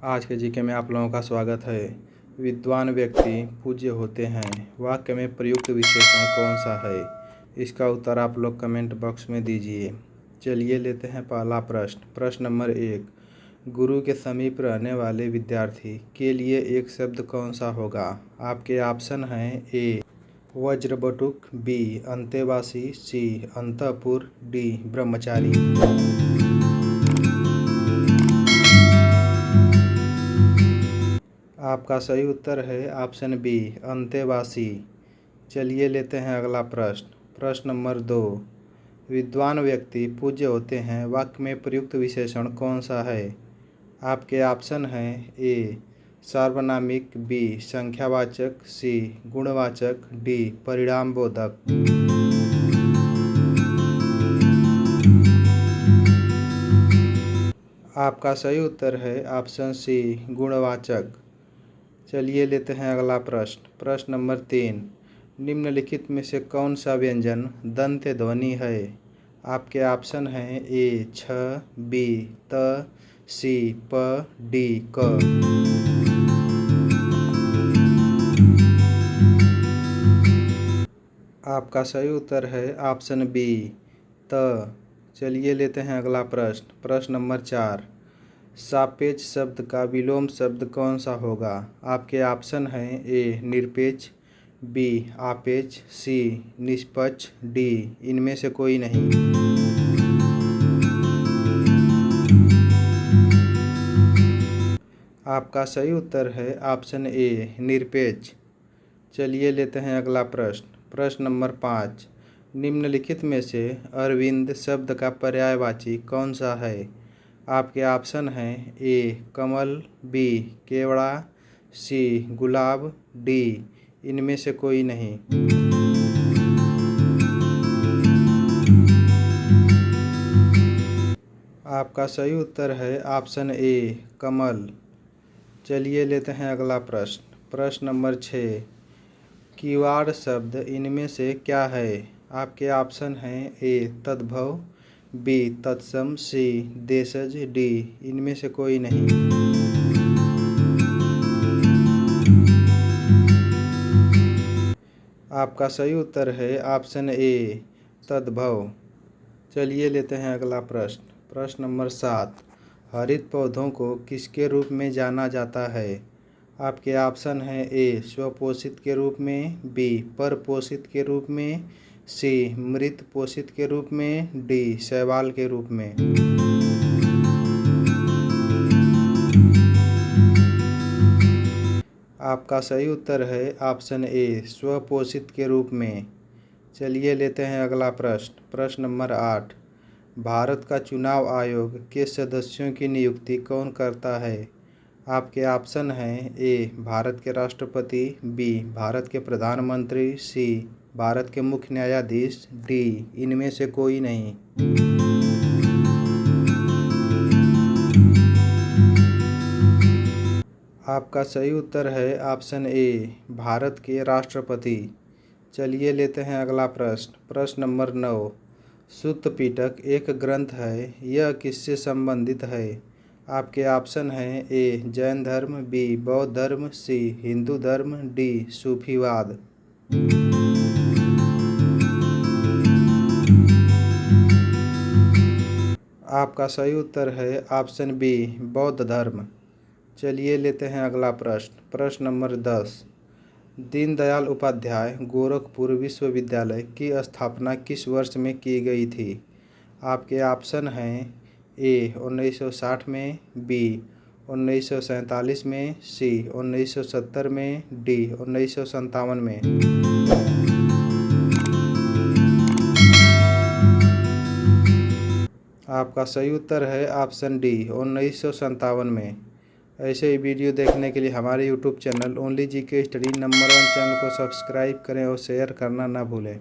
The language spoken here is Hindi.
आज के जीके में आप लोगों का स्वागत है। विद्वान व्यक्ति पूज्य होते हैं। वाक्य में प्रयुक्त विशेषण कौन सा है? इसका उत्तर आप लोग कमेंट बॉक्स में दीजिए। चलिए लेते हैं पहला प्रश्न। प्रश्न नंबर 1, गुरु के समीप रहने वाले विद्यार्थी के लिए एक शब्द कौन सा होगा? आपके ऑप्शन हैं ए वज्रबटुक, बी अंतेवासी, सी अंतःपुर, डी ब्रह्मचारी। आपका सही उत्तर है ऑप्शन बी अंतेवासी। चलिए लेते हैं अगला प्रश्न। प्रश्न नंबर 2, विद्वान व्यक्ति पूज्य होते हैं। वाक्य में प्रयुक्त विशेषण कौन सा है? आपके ऑप्शन हैं ए सार्वनामिक, बी संख्यावाचक, सी गुणवाचक, डी परिणामबोधक। आपका सही उत्तर है ऑप्शन सी गुणवाचक। चलिए लेते हैं अगला प्रश्न। प्रश्न नंबर 3, निम्नलिखित में से कौन सा व्यंजन दंत ध्वनि है? आपके ऑप्शन हैं ए छ, बी त, सी प, डी क। आपका सही उत्तर है ऑप्शन बी त। चलिए लेते हैं अगला प्रश्न। प्रश्न नंबर 4, सापेक्ष शब्द का विलोम शब्द कौन सा होगा? आपके ऑप्शन हैं ए निरपेक्ष, बी आपेक्ष, सी निष्पक्ष, डी इनमें से कोई नहीं। आपका सही उत्तर है ऑप्शन ए निरपेक्ष। चलिए लेते हैं अगला प्रश्न। प्रश्न नंबर 5, निम्नलिखित में से अरविंद शब्द का पर्यायवाची कौन सा है? आपके ऑप्शन हैं ए कमल, बी केवड़ा, सी गुलाब, डी इनमें से कोई नहीं। आपका सही उत्तर है ऑप्शन ए कमल। चलिए लेते हैं अगला प्रश्न। प्रश्न नंबर 6, किवाड़ शब्द इनमें से क्या है? आपके ऑप्शन हैं ए तद्भव, बी तत्सम, सी देशज, डी इनमें से कोई नहीं। आपका सही उत्तर है ऑप्शन ए तद्भव। चलिए लेते हैं अगला प्रश्न। प्रश्न नंबर 7, हरित पौधों को किसके रूप में जाना जाता है? आपके ऑप्शन हैं ए स्वपोषित के रूप में, बी परपोषित के रूप में, सी मृत पोषित के रूप में, डी शैवाल के रूप में। आपका सही उत्तर है ऑप्शन ए स्वपोषित के रूप में। चलिए लेते हैं अगला प्रश्न। प्रश्न नंबर 8, भारत का चुनाव आयोग के सदस्यों की नियुक्ति कौन करता है? आपके ऑप्शन हैं ए भारत के राष्ट्रपति, बी भारत के प्रधानमंत्री, सी भारत के मुख्य न्यायाधीश, डी इनमें से कोई नहीं। आपका सही उत्तर है ऑप्शन ए भारत के राष्ट्रपति। चलिए लेते हैं अगला प्रश्न। प्रश्न नंबर 9, सुत्त पिटक एक ग्रंथ है, यह किससे संबंधित है? आपके ऑप्शन हैं ए जैन धर्म, बी बौद्ध धर्म, सी हिंदू धर्म, डी सूफीवाद। आपका सही उत्तर है ऑप्शन बी बौद्ध धर्म। चलिए लेते हैं अगला प्रश्न। प्रश्न नंबर 10, दीनदयाल उपाध्याय गोरखपुर विश्वविद्यालय की स्थापना किस वर्ष में की गई थी? आपके ऑप्शन हैं ए 1960 में, बी 1947 में, सी 1970 में, डी 1957 में। आपका सही उत्तर है ऑप्शन डी 1957 में। ऐसे ही वीडियो देखने के लिए हमारे YouTube channel only GK study number 1 channel को सब्सक्राइब करें और शेयर करना ना भूलें।